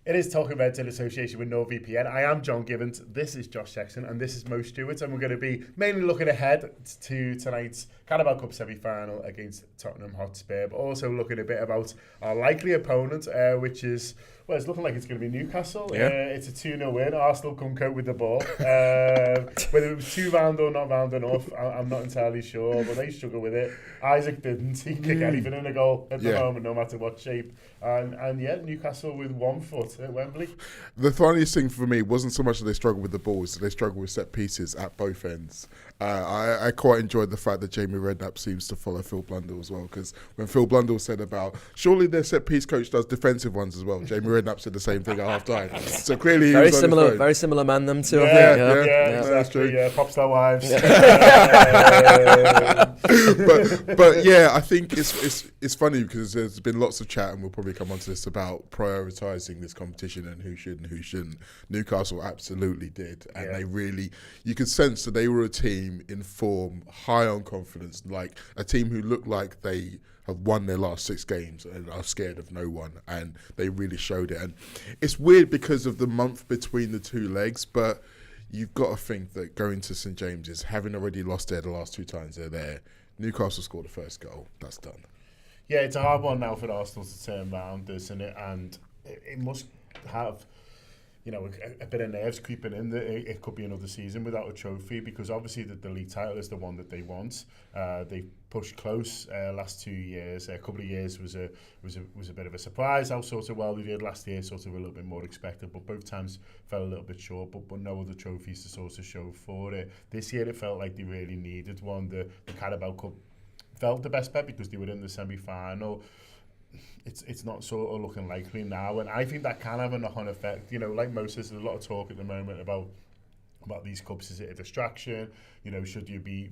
It is Talking Reds in association with NordVPN. I am John Gibbons, this is Josh Sexton, and this is Mo Stewart, and we're going to be mainly looking ahead to tonight's Carabao Cup semi-final against Tottenham Hotspur, but also looking a bit about our likely opponent, which is, well, it's looking like it's going to be Newcastle. Yeah. It's a 2-0 win. Arsenal come coat with the ball. Whether it was too round or not round enough, I'm not entirely sure, but they struggle with it. Isaac didn't. He kick anything in a goal at the moment, no matter what shape. And yeah, Newcastle with 1 foot at Wembley. The funniest thing for me wasn't so much that they struggled with the balls, they struggled with set pieces at both ends. I quite enjoyed the fact that Jamie Redknapp seems to follow Phil Blundell as well, because when Phil Blundell said about, surely their set piece coach does defensive ones as well, Jamie Redknapp said the same thing at half time. So clearly very similar man, them two. Yeah, exactly. Yeah, pop star wives. but yeah, I think it's funny because there's been lots of chat, and we'll probably come onto this, about prioritising this competition and who should and who shouldn't. Newcastle absolutely did, and they really, you could sense that they were a team in form, high on confidence, like a team who looked like they have won their last 6 games and are scared of no one, and they really showed it. And it's weird because of the month between the 2 legs, but you've got to think that going to St James's, having already lost there the last 2 times they're there, Newcastle scored the first goal, that's done. Yeah, it's a hard one now for Arsenal to turn round, isn't it? And it must have, you know, a bit of nerves creeping in that it could be another season without a trophy, because obviously the league title is the one that they want. They pushed close last 2 years. A couple of years was a bit of a surprise how sort of well they did. Last year sort of a little bit more expected, but both times fell a little bit short, but no other trophies to sort of show for it. This year it felt like they really needed one. The Carabao Cup felt the best bet because they were in the semi-final. It's not sort of looking likely now, and I think that can have a knock-on effect. You know, like Mo says, there's a lot of talk at the moment about these cups. Is it a distraction? You know, should you be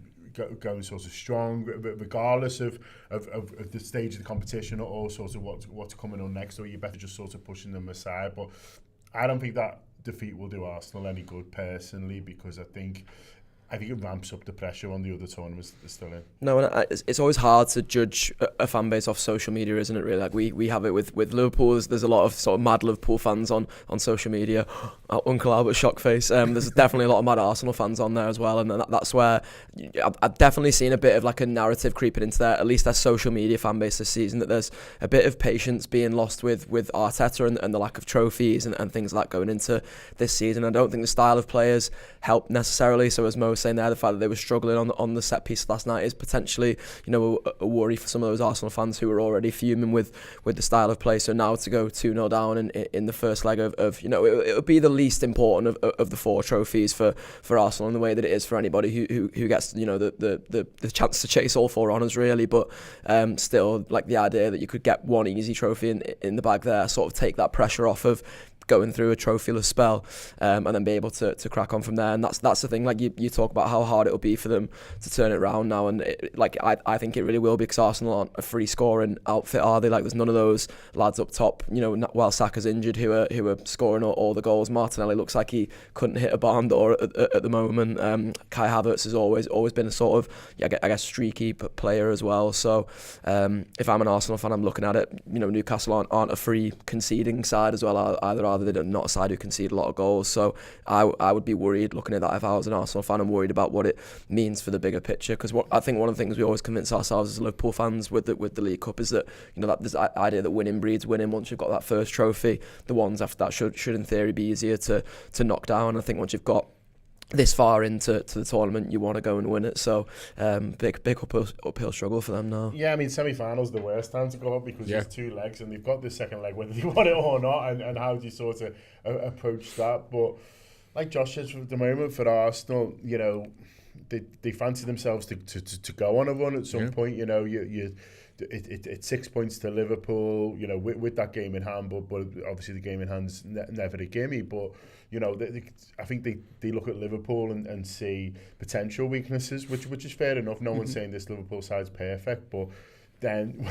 going sort of strong, regardless of the stage of the competition, or sort of what's coming on next, or you better just sort of pushing them aside? But I don't think that defeat will do Arsenal any good personally, because I think it ramps up the pressure on the other tournaments that they're still in. No, and it's always hard to judge a fan base off social media, isn't it, really? Like we have it with Liverpool. There's a lot of sort of mad Liverpool fans on social media. Uncle Albert shock face. There's definitely a lot of mad Arsenal fans on there as well, and that's where I've definitely seen a bit of like a narrative creeping into at least their social media fan base this season, that there's a bit of patience being lost with Arteta and the lack of trophies and things like that going into this season. I don't think the style of players helped necessarily. So as Mo was saying there, the fact that they were struggling on the set piece last night is potentially, you know, a worry for some of those Arsenal fans who were already fuming with the style of play. So now to go 2-0 down in the first leg of you know, it would be the least important of the 4 trophies for Arsenal in the way that it is for anybody who gets, you know, the chance to chase all 4 honours really. But still, like the idea that you could get one easy trophy in the bag there, sort of take that pressure off of going through a trophyless spell, and then be able to crack on from there. And that's the thing, like you talk about how hard it'll be for them to turn it around now, and I think it really will, because Arsenal aren't a free scoring outfit, are they? Like there's none of those lads up top, you know, while Saka's injured, who are scoring all the goals. Martinelli looks like he couldn't hit a barn door at the moment. Kai Havertz has always been a sort of, I guess, streaky player as well. So if I'm an Arsenal fan, I'm looking at it, you know, Newcastle aren't a free conceding side as well either. They're not a side who concede a lot of goals. So I would be worried looking at that if I was an Arsenal fan. I'm worried about what it means for the bigger picture, because I think one of the things we always convince ourselves as Liverpool fans with the League Cup is that, you know, that this idea that winning breeds winning. Once you've got that first trophy, the ones after that should in theory be easier to knock down. I think once you've got this far into the tournament, you want to go and win it. So big uphill struggle for them now. Yeah, I mean, semi-finals the worst time to go up, because there's 2 legs and they've got the second leg whether they want it or not, and how do you sort of approach that? But like Josh says, at the moment for Arsenal, you know, they fancy themselves to go on a run at some point. You know, it's 6 points to Liverpool, you know, with that game in hand, but obviously the game in hand's never a gimme. But you know, I think they look at Liverpool and see potential weaknesses, which is fair enough. No one's saying this Liverpool side's perfect, but then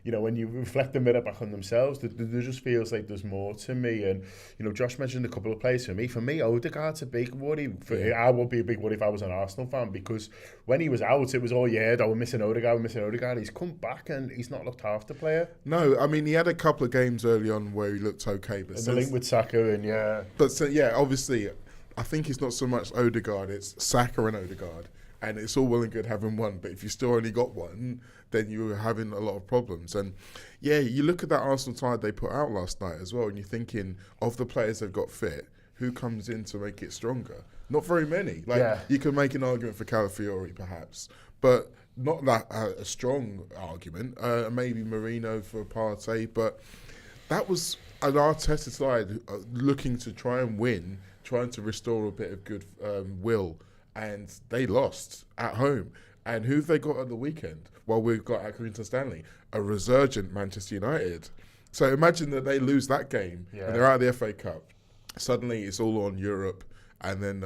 you know, when you reflect the mirror back on themselves, there just feels like there's more to me. And, you know, Josh mentioned a couple of players for me. For me, Odegaard's a big worry. I would be a big worry if I was an Arsenal fan, because when he was out, it was all, we're missing Odegaard. He's come back and he's not looked half the player. No, I mean, he had a couple of games early on where he looked okay. But the link with Saka and, But, obviously, I think it's not so much Odegaard, it's Saka and Odegaard. And it's all well and good having one, but if you still only got one, then you're having a lot of problems. And you look at that Arsenal side they put out last night as well, and you're thinking of the players they've got fit, who comes in to make it stronger? Not very many. You can make an argument for Calafiori perhaps, but not that a strong argument. Maybe Marino for Partey, but that was an Arteta side looking to try and win, trying to restore a bit of good will. And they lost at home. And who have they got at the weekend? Well, we've got at Accrington Stanley, a resurgent Manchester United. So imagine that they lose that game and they're out of the FA Cup. Suddenly it's all on Europe and then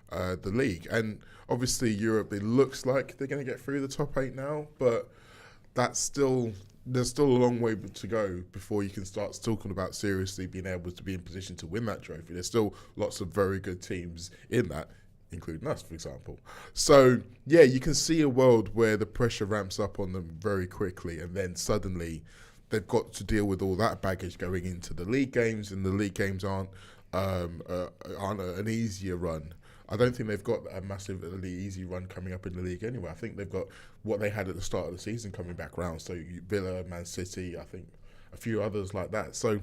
the league. And obviously Europe, it looks like they're going to get through the top 8 now, but there's still a long way to go before you can start talking about seriously being able to be in position to win that trophy. There's still lots of very good teams in that, including us, for example. So, you can see a world where the pressure ramps up on them very quickly, and then suddenly they've got to deal with all that baggage going into the league games, and the league games aren't an easier run. I don't think they've got a massively easy run coming up in the league anyway. I think they've got what they had at the start of the season coming back round. So Villa, Man City, I think a few others like that. So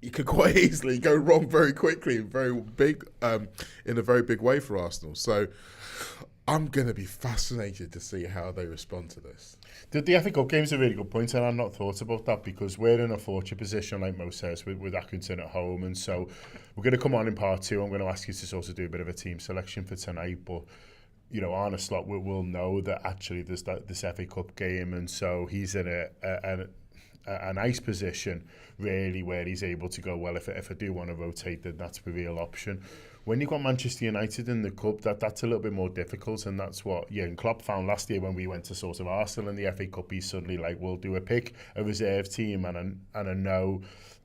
you could quite easily go wrong very quickly, in a very big way for Arsenal. So I'm going to be fascinated to see how they respond to this. The FA Cup game's a really good point, and I've not thought about that, because we're in a fortunate position, like Mo says, with Accrington at home. And so we're going to come on in part 2. I'm going to ask you to sort of do a bit of a team selection for tonight. But, you know, Arne Slot will know that actually there's this FA Cup game, and so he's in a nice position, really, where he's able to go, well, if I do want to rotate, then that's the real option. When you've got Manchester United in the cup, that's a little bit more difficult, and that's what and Klopp found last year when we went to sort of Arsenal in the FA Cup. He's suddenly like, we'll do a reserve team, and I know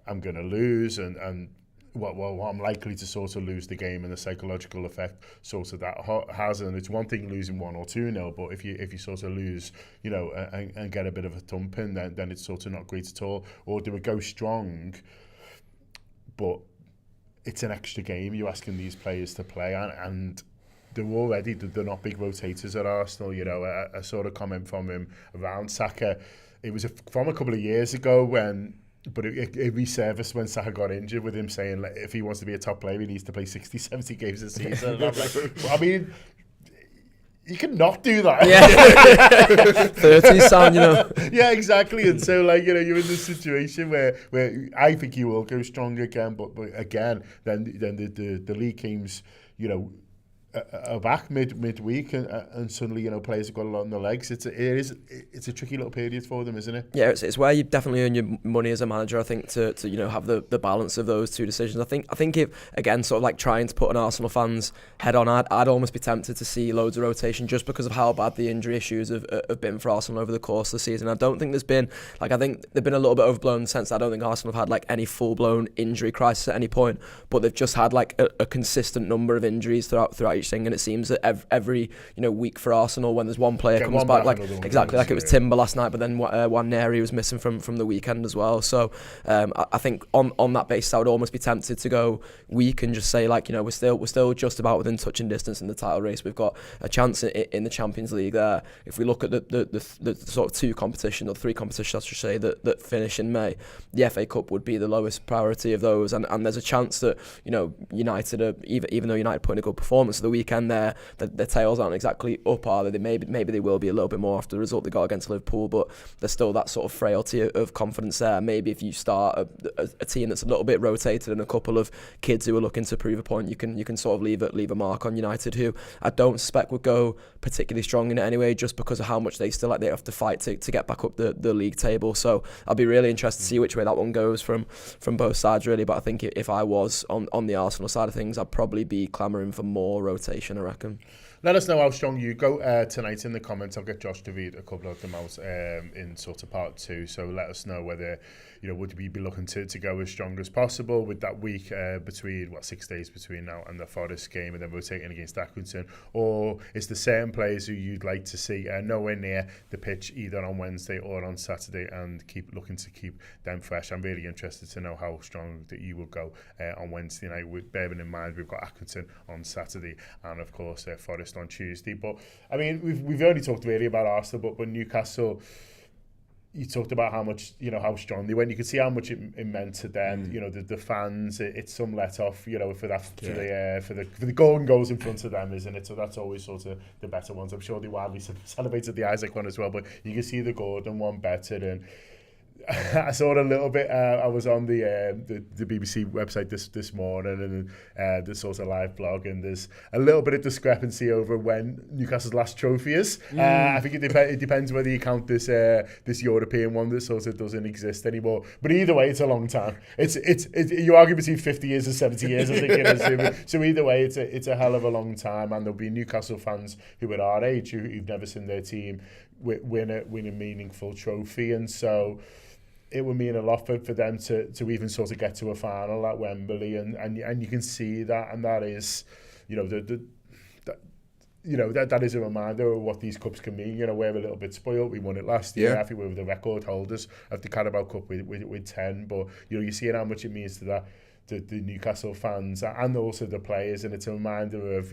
I'm going to lose, and well, I'm likely to sort of lose the game, and the psychological effect sort of that has. And it's one thing losing 1 or 2-0, but if you sort of lose, you know, and get a bit of a thumping, then it's sort of not great at all. Or do we go strong, but it's an extra game you're asking these players to play, and they're not big rotators at Arsenal. You know, a sort of comment from him around Saka, it was from a couple of years ago but it resurfaced when Saka got injured, with him saying, like, if he wants to be a top player, he needs to play 60, 70 games a season. And I'm like, well, I mean, you can not do that. Yeah. 30 sound, you know. Yeah, exactly. And so, like, you know, you're in this situation where I think you will go strong again, but again, then the league games, you know, are back midweek, and suddenly, you know, players have got a lot on their legs. It's a tricky little period for them, isn't it? Yeah, it's where you definitely earn your money as a manager, I think, to you know, have the balance of those two decisions. I think if, again, sort of like trying to put an Arsenal fan's head on, I'd almost be tempted to see loads of rotation, just because of how bad the injury issues have been for Arsenal over the course of the season. I don't think there's been, like, I think they've been a little bit overblown in the sense that I don't think Arsenal have had like any full-blown injury crisis at any point, but they've just had like a consistent number of injuries throughout each thing, and it seems that every week for Arsenal, when there's one player comes back, like exactly like it was Timber last night, but then Nwaneri was missing from the weekend as well. So I think on that basis, I would almost be tempted to go weak and just say, like, you know, we're still just about within touching distance in the title race. We've got a chance in the Champions League there. If we look at the sort of three competitions, I should say, that finish in May, the FA Cup would be the lowest priority of those, and there's a chance that, you know, United are, even though United put in a good performance the weekend there, their tails aren't exactly up, are they? Maybe they will be a little bit more after the result they got against Liverpool, but there's still that sort of frailty of confidence there. Maybe if you start a team that's a little bit rotated and a couple of kids who are looking to prove a point, you can sort of leave a mark on United, who I don't suspect would go particularly strong in it anyway, just because of how much they have to fight to get back up the league table. So I'll be really interested to see which way that one goes from both sides, really. But I think if I was on the Arsenal side of things, I'd probably be clamouring for more rotation, I reckon. Let us know how strong you go tonight in the comments. I'll get Josh to read a couple of them out in sort of part 2. So let us know whether, would we be looking to go as strong as possible with that week between, 6 days between now and the Forest game, and then rotating against Accrington, or is there certain players who you'd like to see nowhere near the pitch either on Wednesday or on Saturday, and keep looking to keep them fresh? I'm really interested to know how strong that you will go on Wednesday night, with bearing in mind we've got Accrington on Saturday and of course Forest on Tuesday. But I mean, we've already talked really about Arsenal, but Newcastle, you talked about how much, how strong they went. You could see how much it meant to them. The fans. It's some let off, for the golden goals in front of them, isn't it? So that's always sort of the better ones. I'm sure they widely celebrated the Isaac one as well, but you can see the Gordon one better. And I saw it a little bit. I was on the BBC website this morning, and the sort of live blog, and there's a little bit of discrepancy over when Newcastle's last trophy is. I think it depends whether you count this European one that sort of doesn't exist anymore. But either way, it's a long time. It's you argue between 50 years and 70 years, I think it is. So either way, it's a hell of a long time, and there'll be Newcastle fans who are our age who've never seen their team win a meaningful trophy, and so it would mean a lot for them to even sort of get to a final at Wembley, and you can see that, and that is, that is a reminder of what these cups can mean. We're a little bit spoiled. We won it last year. I think we were the record holders of the Carabao Cup with 10, but you see how much it means to the Newcastle fans and also the players, and it's a reminder of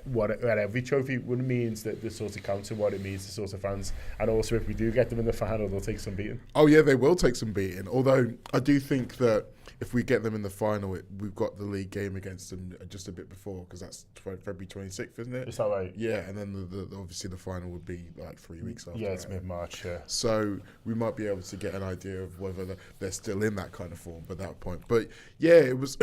what every trophy means, that the sort of counts, and what it means to sort of fans. And also, if we do get them in the final, they'll take some beating. Oh yeah, they will take some beating. Although I do think that if we get them in the final, we've got the league game against them just a bit before, because that's February 26th, isn't it? Is that right? Yeah, and then obviously the final would be like 3 weeks after. Yeah, it's mid-March. Yeah. So we might be able to get an idea of whether they're still in that kind of form by that point. But yeah, it was.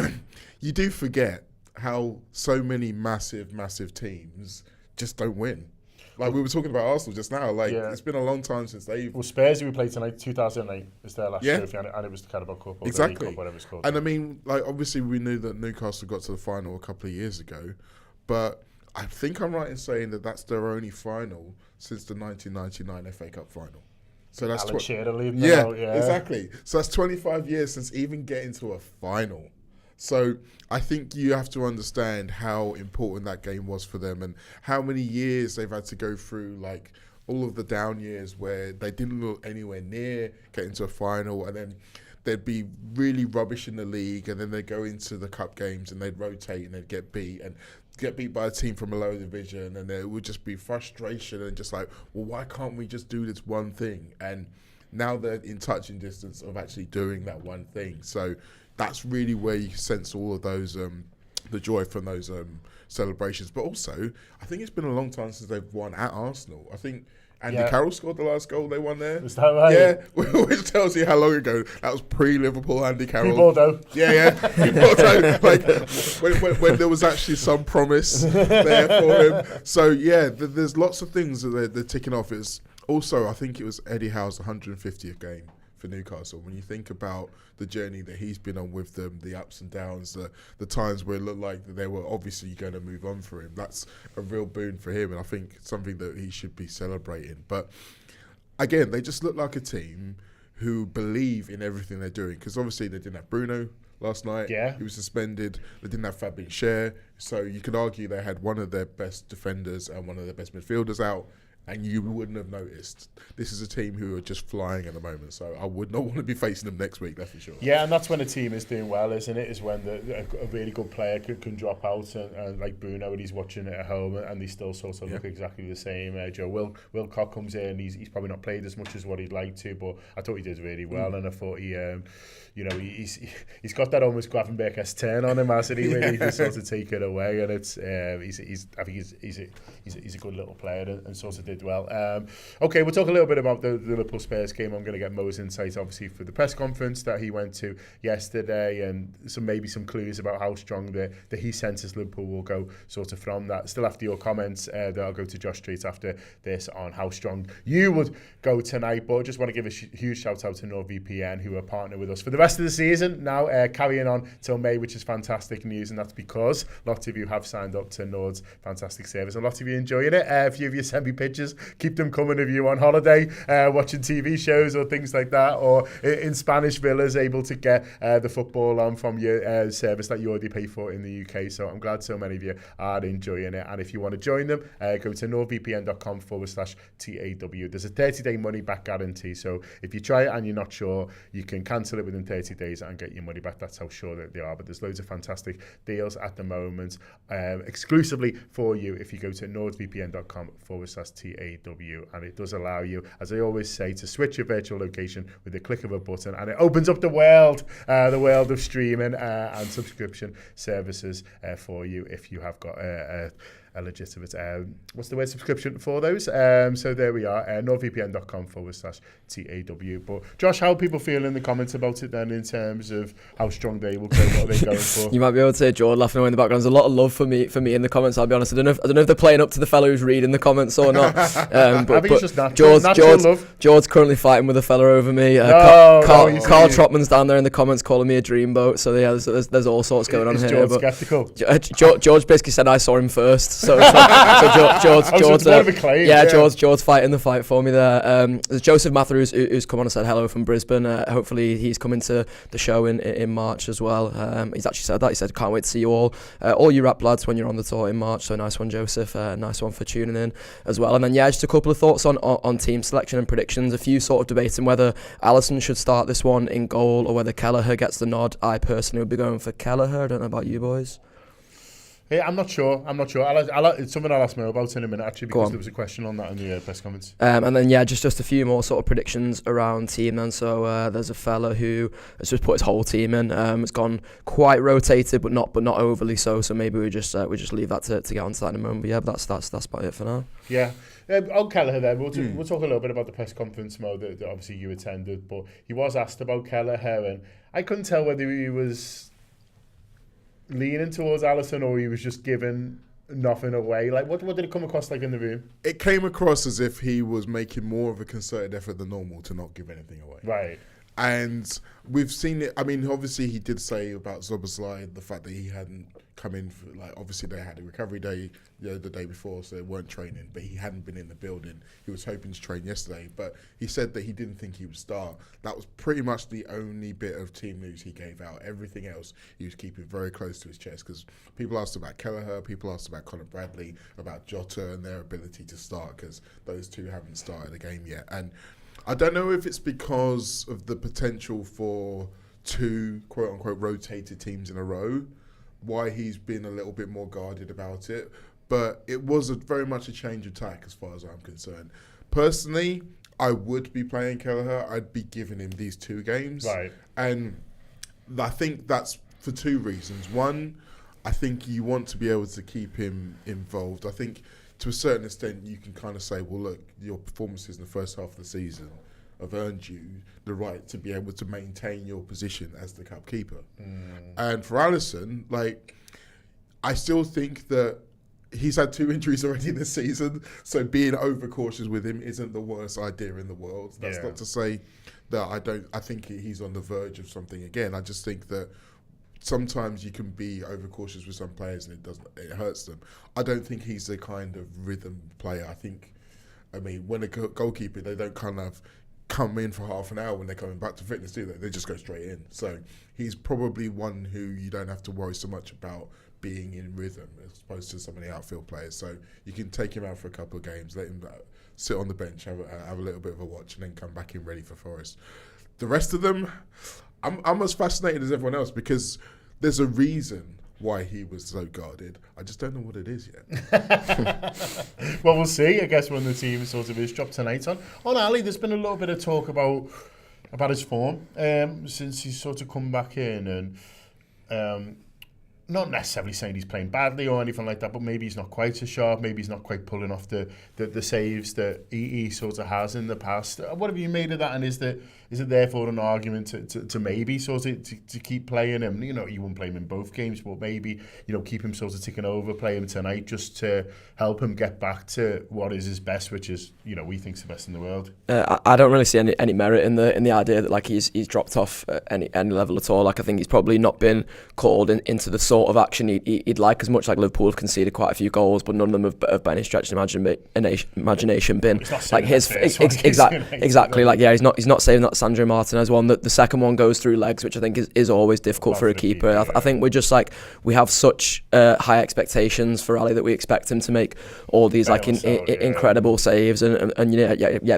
You do forget how so many massive teams just don't win. Like we were talking about Arsenal just now. It's been a long time since they've. Well, Spurs, who we played tonight, 2008 is their last trophy, and it was the Carabao Cup, or exactly, the League Cup, whatever it's called. And I mean, obviously we knew that Newcastle got to the final a couple of years ago, but I think I'm right in saying that that's their only final since the 1999 FA Cup final. So that's Alan Shearer leading them out, exactly. So that's 25 years since even getting to a final. So I think you have to understand how important that game was for them, and how many years they've had to go through, like all of the down years where they didn't look anywhere near getting to a final, and then they'd be really rubbish in the league, and then they'd go into the cup games and they'd rotate and they'd get beat by a team from a lower division, and there would just be frustration and just like, well, why can't we just do this one thing? And now they're in touching distance of actually doing that one thing. So that's really where you sense all of those, the joy from those celebrations. But also, I think it's been a long time since they've won at Arsenal. I think Andy Carroll scored the last goal they won there. Is that right? Yeah, which tells you how long ago. That was pre-Liverpool Andy Carroll. Pre-Bordeaux. Yeah. Pre-Bordeaux. Like when there was actually some promise there for him. So yeah, there's lots of things that they're ticking off. It's also, I think it was Eddie Howe's 150th game for Newcastle. When you think about the journey that he's been on with them, the ups and downs, the times where it looked like that they were obviously going to move on for him, that's a real boon for him, and I think something that he should be celebrating. But again, they just look like a team who believe in everything they're doing, because obviously they didn't have Bruno last night. Yeah. He was suspended. They didn't have Fabian Schär, so you could argue they had one of their best defenders and one of their best midfielders out, and you wouldn't have noticed. This is a team who are just flying at the moment, so I would not want to be facing them next week, that's for sure. Yeah, and that's when a team is doing well, isn't it? Is when a really good player can drop out, and like Bruno, and he's watching it at home, and they still sort of look exactly the same. Joe Wilcock comes in, he's probably not played as much as what he'd like to, but I thought he did really well, and I thought he's got that almost Gravenberg-esque turn on him, hasn't he? Where he can sort of take it away, and it's I think he's a good little player, and sort of did did well. Okay, we'll talk a little bit about the Liverpool Spurs game. I'm going to get Mo's insight, obviously, for the press conference that he went to yesterday, and maybe some clues about how strong the he senses Liverpool will go sort of from that. Still after your comments, that I'll go to Josh Street after this on how strong you would go tonight. But I just want to give a huge shout out to NordVPN, who are partner with us for the rest of the season. Now carrying on till May, which is fantastic news, and that's because lots of you have signed up to Nord's fantastic service, and lots of you enjoying it. A few of you send me pictures. Keep them coming if you're on holiday, watching TV shows or things like that, or in Spanish villas, able to get the football on from your service that you already pay for in the UK. So I'm glad so many of you are enjoying it. And if you want to join them, go to nordvpn.com/TAW. There's a 30-day money back guarantee. So if you try it and you're not sure, you can cancel it within 30 days and get your money back. That's how sure that they are. But there's loads of fantastic deals at the moment, exclusively for you if you go to nordvpn.com/TAW. And it does allow you, as I always say, to switch your virtual location with the click of a button, and it opens up the world of streaming and subscription services for you if you have got a legitimate what's the word, subscription for those. So there we are, nordvpn.com/TAW. But Josh, how are people feeling in the comments about it then, in terms of how strong they will go? What are they going for? You might be able to hear George laughing away in the background. There's a lot of love for me in the comments, I'll be honest. I don't know if they're playing up to the fellow who's reading the comments or not. But I think it's just natural love. George's currently fighting with a fella over me. Carl Trotman's down there in the comments calling me a dreamboat. So yeah, there's all sorts going on here. George but sceptical? George basically said I saw him first. So George, George fighting the fight for me there. There's Joseph Matthews who's come on and said hello from Brisbane. Hopefully he's coming to the show in March as well. He's actually said that. He said, can't wait to see you all you rap lads when you're on the tour in March. So nice one, Joseph. Nice one for tuning in as well. And then just a couple of thoughts on team selection and predictions. A few sort of debating whether Alisson should start this one in goal or whether Kelleher gets the nod. I personally would be going for Kelleher. I don't know about you boys. Yeah, I'm not sure. It's something I'll ask Mo about in a minute, actually, because there was a question on that in the press comments. And then, just a few more sort of predictions around team then. So there's a fella who has just put his whole team in. It's gone quite rotated, but not overly so. So maybe we just leave that to get onto that in a moment. But yeah, that's about it for now. Yeah. On Kelleher then, we'll talk a little bit about the press conference, Mo, that obviously you attended. But he was asked about Kelleher, and I couldn't tell whether he was leaning towards Alisson or he was just giving nothing away. Like, what did it come across like in the room? It came across as if he was making more of a concerted effort than normal to not give anything away. Right. And we've seen it. I mean, obviously he did say about Szoboszlai, the fact that he hadn't come in for, obviously they had a recovery day the day before, so they weren't training, but he hadn't been in the building. He was hoping to train yesterday, but he said that he didn't think he would start. That was pretty much the only bit of team news he gave out. Everything else he was keeping very close to his chest, because people asked about Kelleher, people asked about Conor Bradley, about Jota and their ability to start, because those two haven't started a game yet. And I don't know if it's because of the potential for two quote-unquote rotated teams in a row, why he's been a little bit more guarded about it. But it was very much a change of tack as far as I'm concerned. Personally, I would be playing Kelleher. I'd be giving him these two games. Right. And I think that's for two reasons. One, I think you want to be able to keep him involved. I think to a certain extent, you can kind of say, well, look, your performances in the first half of the season have earned you the right to be able to maintain your position as the cup keeper. And for Alisson, I still think that he's had 2 injuries already this season, so being overcautious with him isn't the worst idea in the world. That's not to say that I think he's on the verge of something again. I just think that sometimes you can be overcautious with some players and it hurts them. I don't think he's the kind of rhythm player. I mean, when a goalkeeper, they don't kind of come in for half an hour when they're coming back to fitness, do they? They just go straight in. So he's probably one who you don't have to worry so much about being in rhythm as opposed to some of the outfield players. So you can take him out for a couple of games, let him sit on the bench, have a little bit of a watch, and then come back in ready for Forest. The rest of them, I'm as fascinated as everyone else, because there's a reason why he was so guarded. I just don't know what it is yet. Well, we'll see, I guess, when the team sort of is dropped tonight. On Ali, there's been a little bit of talk about his form since he's sort of come back in, and not necessarily saying he's playing badly or anything like that, but maybe he's not quite as sharp, maybe he's not quite pulling off the saves that he sort of has in the past. What have you made of that, and is it therefore an argument to maybe sort of to keep playing him? You won't play him in both games, but maybe, keep him sort of ticking over, play him tonight just to help him get back to what is his best, which is, we think's the best in the world. I don't really see any merit in the idea that like he's dropped off at any level at all. Like I think he's probably not been called into the sort of action he'd like as much. Like Liverpool have conceded quite a few goals, but none of them have by any stretch of imagination been like his exactly. Like he's not saving that Sandro Martinez one. The second one goes through legs, which I think is always difficult for a keeper. I think we're just like we have such high expectations for Ali that we expect him to make all these incredible saves and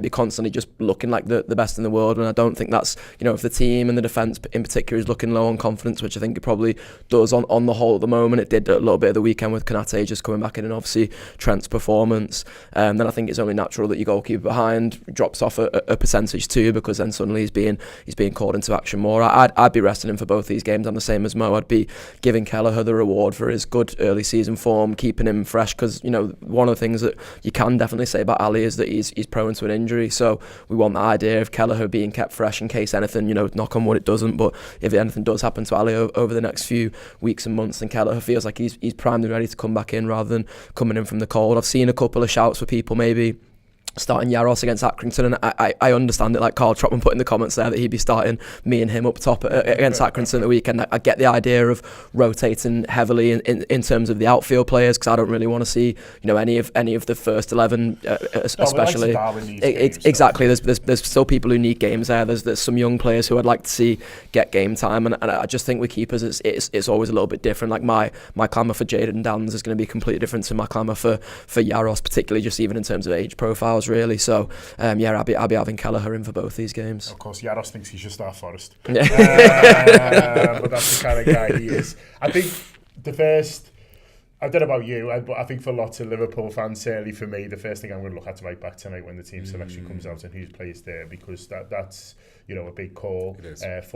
be constantly just looking like the best in the world. And I don't think that's, if the team and the defence in particular is looking low on confidence, which I think it probably does on the whole at the moment. It did a little bit of the weekend with Konate just coming back in, and obviously Trent's performance. Then I think it's only natural that your goalkeeper behind drops off a percentage too, because then suddenly he's being called into action more. I'd be resting him for both these games. I'm the same as Mo. I'd be giving Kelleher the reward for his good early season form, keeping him fresh, because one of the things that you can definitely say about Ali is that he's prone to an injury. So we want the idea of Kelleher being kept fresh in case anything, knock on wood it doesn't, but if anything does happen to Ali over the next few weeks and months, then Kelleher feels like he's primed and ready to come back in rather than coming in from the cold. I've seen a couple of shouts for people maybe starting Jaros against Accrington, and I understand it, like Carl Trotman put in the comments there, that he'd be starting me and him up top against Accrington at the weekend. I get the idea of rotating heavily in terms of the outfield players, because I don't really want to see any of the first 11 especially. Exactly. There's still people who need games there. There's some young players who I'd like to see get game time, and I just think with keepers it's always a little bit different. Like my clamour for Jadon Downs is going to be completely different to my clamour for Jaros, particularly just even in terms of age profiles, really. So I'll be having Kelleher in for both these games. Of course, Jaros thinks he should start Forest. But that's the kind of guy he is. I think I don't know about you, but I think for lots of Liverpool fans, certainly for me, the first thing I'm going to look at right back tonight when the team selection comes out and who plays there, because that's a big call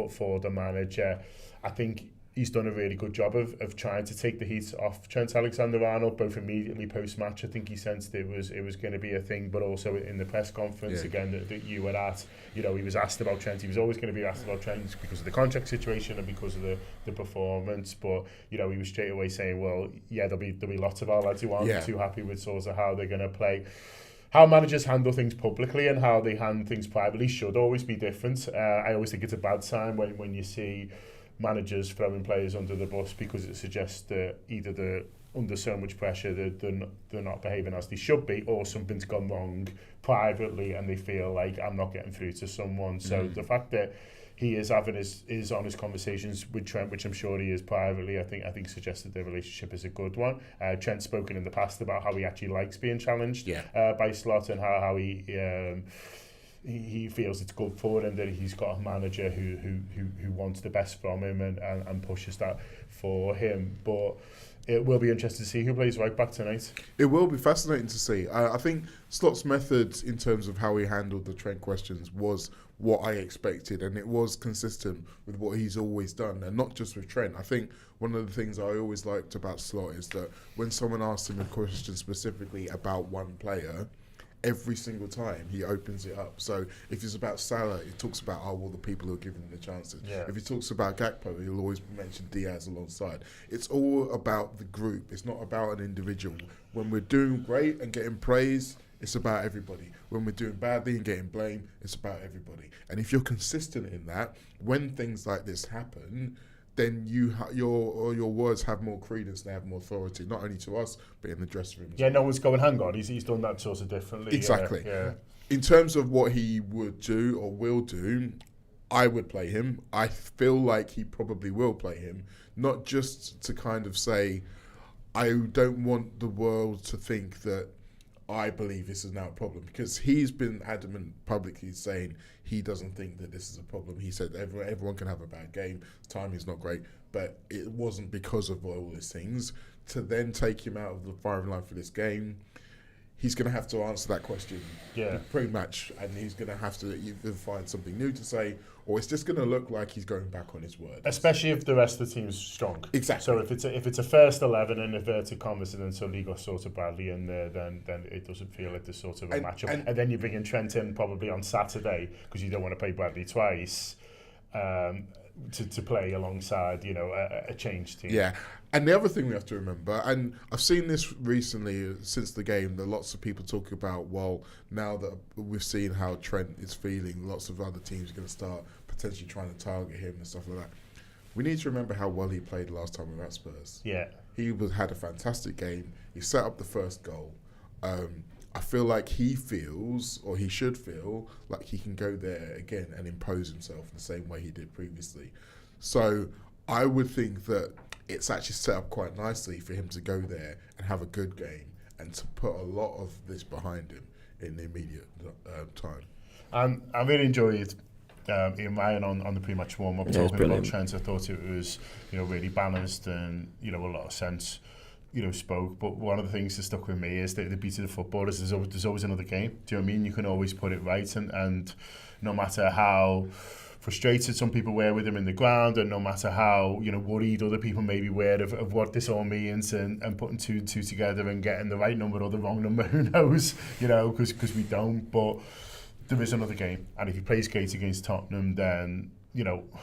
for the manager. I think he's done a really good job of trying to take the heat off Trent Alexander-Arnold, both immediately post-match. I think he sensed it was going to be a thing, but also in the press conference again that you were at, he was asked about Trent. He was always going to be asked about Trent because of the contract situation and because of the performance. But he was straight away saying, well, there'll be lots of our lads who aren't too happy with sort of how they're going to play. How managers handle things publicly and how they handle things privately should always be different. I always think it's a bad sign when you see managers throwing players under the bus, because it suggests that either they're under so much pressure that they're not behaving as they should be, or something's gone wrong privately and they feel like, I'm not getting through to someone. So the fact that he is having his honest conversations with Trent, which I'm sure he is privately, I think suggests that their relationship is a good one. Trent's spoken in the past about how he actually likes being challenged by Slot, and how he feels it's good for him that he's got a manager who wants the best from him and pushes that for him. But it will be interesting to see who plays right back tonight. It will be fascinating to see. I think Slot's methods in terms of how he handled the Trent questions was what I expected, and it was consistent with what he's always done, and not just with Trent. I think one of the things I always liked about Slot is that when someone asked him a question specifically about one player, every single time he opens it up. So if it's about Salah, he talks about the people who are giving him the chances. If he talks about Gakpo, he'll always mention Diaz alongside. It's all about the group. It's not about an individual. When we're doing great and getting praise, it's about everybody. When we're doing badly and getting blamed, it's about everybody. And if you're consistent in that, when things like this happen, then your words have more credence, they have more authority, not only to us, but in the dressing room as well. No one's going, hang on, he's done that sort of differently. Exactly. In terms of what he would do or will do, I would play him. I feel like he probably will play him, not just to kind of say, I don't want the world to think that I believe this is now a problem, because he's been adamant publicly saying he doesn't think that this is a problem. He said everyone can have a bad game, timing's not great, but it wasn't because of all these things. To then take him out of the firing line for this game, he's going to have to answer that question Yeah. pre-match, and he's going to have to either find something new to say, or it's just going to look like he's going back on his word. Especially if the rest of the team's strong. Exactly. So if it's a first 11 in inverted commas, and then suddenly you got sort of Bradley in there, then it doesn't feel like there's sort of a matchup. And then you bring in Trent in probably on Saturday because you don't want to play Bradley twice. To play alongside, a changed team. Yeah, and the other thing we have to remember, and I've seen this recently since the game, that lots of people talk about, well, now that we've seen how Trent is feeling, lots of other teams are going to start potentially trying to target him and stuff like that. We need to remember how well he played last time we were at Spurs. Yeah. He had a fantastic game. He set up the first goal. I feel like he feels, or he should feel, like he can go there again and impose himself in the same way he did previously. So I would think that it's actually set up quite nicely for him to go there and have a good game and to put a lot of this behind him in the immediate time. I really enjoyed Ian Ryan on the pre-match warm-up talking about Trent. I thought it was really balanced and a lot of sense. Spoke, but one of the things that stuck with me is that the beauty of football is there's always another game. Do you know what I mean? You can always put it right, and no matter how frustrated some people were with him in the ground, and no matter how worried other people maybe were of what this all means, and putting two together and getting the right number or the wrong number, who knows? Because we don't. But there is another game, and if he plays great against Tottenham, then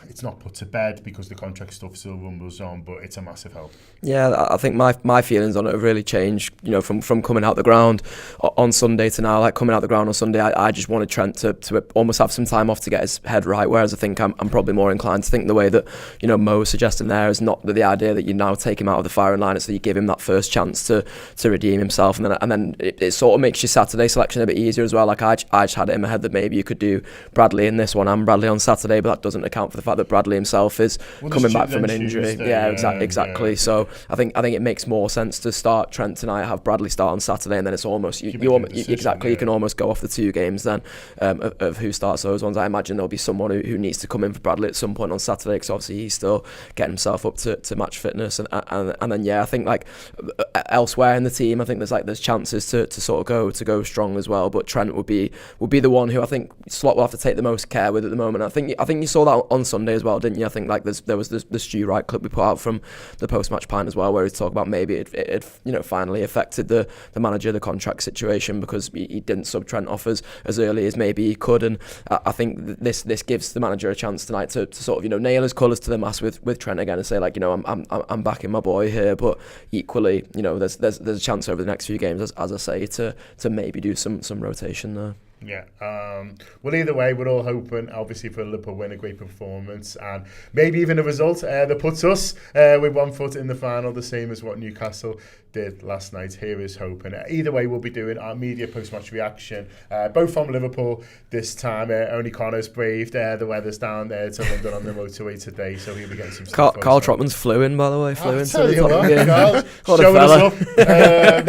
it's not put to bed because the contract stuff still rumbles on, but it's a massive help. Yeah, I think my feelings on it have really changed, from coming out the ground on Sunday to now. Like, coming out the ground on Sunday, I just wanted Trent to almost have some time off to get his head right, whereas I think I'm probably more inclined to think the way that, Mo was suggesting there is not the idea that you now take him out of the firing line, it's that you give him that first chance to redeem himself, and then it sort of makes your Saturday selection a bit easier as well. Like, I just had it in my head that maybe you could do Bradley in this one and Bradley on Saturday, but that doesn't account for the fact that Bradley himself is coming back from an injury. Exactly. So I think it makes more sense to start Trent tonight, have Bradley start on Saturday, and then it's almost you can almost go off the two games then of who starts those ones. I imagine there'll be someone who needs to come in for Bradley at some point on Saturday, because obviously he's still getting himself up to match fitness, and then I think like elsewhere in the team, I think there's chances to sort of go strong as well. But Trent would be the one who I think Slot will have to take the most care with at the moment. I think you saw that on Sunday as well, didn't you? I think like there was the Stu Wright clip we put out from the post-match pint as well, where he talked about maybe it finally affected the manager, the contract situation, because he didn't sub Trent off as early as maybe he could, and I think this gives the manager a chance tonight to sort of nail his colours to the mast with Trent again and say, like, I'm backing my boy here, but equally there's a chance over the next few games, as I say, to maybe do some rotation there. Yeah. Well, either way, we're all hoping, obviously, for Liverpool win, a great performance, and maybe even a result that puts us with one foot in the final, the same as what Newcastle did last night. Here is hoping. Either way, we'll be doing our media post-match reaction, both from Liverpool this time. Only Connor's braved the weather's down there to London on the motorway today, so he'll be getting some stuff. Carl Trotman's flew in, by the way. I'll tell you what,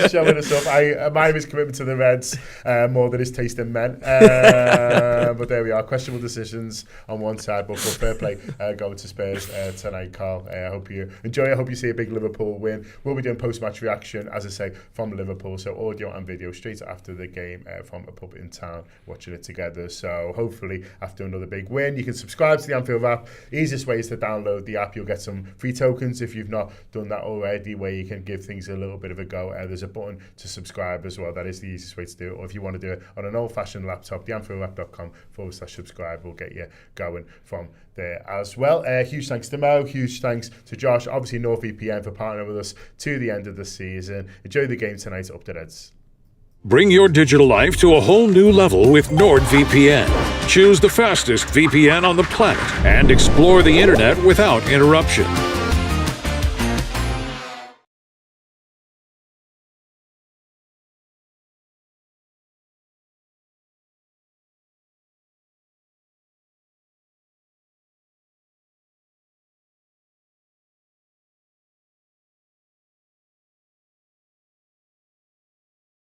showing us up. I admire his commitment to the Reds more than his taste in men. But there we are. Questionable decisions on one side, but fair play going to Spurs tonight, Carl. I hope you enjoy it. I hope you see a big Liverpool win. We'll be doing post-match reaction, as I say, from Liverpool, so audio and video straight after the game from a pub in town, watching it together. So hopefully after another big win, you can subscribe to the Anfield Wrap. Easiest way is to download the app. You'll get some free tokens if you've not done that already, where you can give things a little bit of a go. There's a button to subscribe as well. That is the easiest way to do it. Or if you want to do it on an old-fashioned laptop, theanfieldwrap.com/subscribe will get you going from there as well. Huge thanks to Mo, huge thanks to Josh, obviously NordVPN for partnering with us to the end of the season. Enjoy the game tonight. Up the Reds. Bring your digital life to a whole new level with NordVPN. Choose the fastest VPN on the planet and explore the internet without interruption.